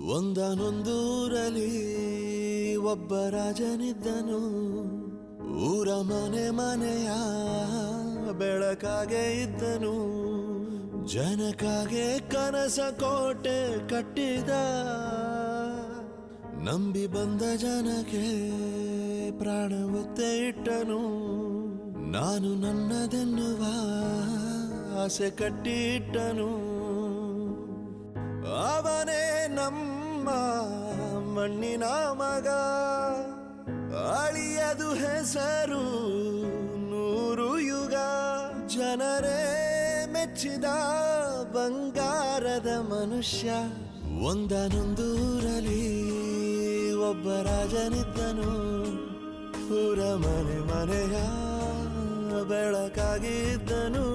ಒಂದನೊಂದೂರಲ್ಲಿ ಒಬ್ಬ ರಾಜನಿದ್ದನು. ಊರ ಮನೆ ಮನೆಯ ಬೆಳಕಾಗೆ ಇದ್ದನು. ಜನಕಾಗೆ ಕನಸ ಕೋಟೆ ಕಟ್ಟಿದ. ನಂಬಿ ಬಂದ ಜನಕ್ಕೆ ಪ್ರಾಣ ಒತ್ತೆ ಇಟ್ಟನು. ನಾನು ನನ್ನದೆನ್ನುವ ಆಸೆ ಕಟ್ಟಿಟ್ಟನು. ಅವನೇ ನಮ್ಮ ಮಣ್ಣಿನ ಮಗ. ಅಳಿಯದು ಹೆಸರು 100 ಯುಗ. ಜನರೇ ಮೆಚ್ಚಿದ ಬಂಗಾರದ ಮನುಷ್ಯ. ಒಂದನೊಂದೂರಲ್ಲಿ ಒಬ್ಬ ರಾಜನಿದ್ದನು. ಊರ ಮನೆ ಮನೆಯ ಬೆಳಕಾಗಿದ್ದನು.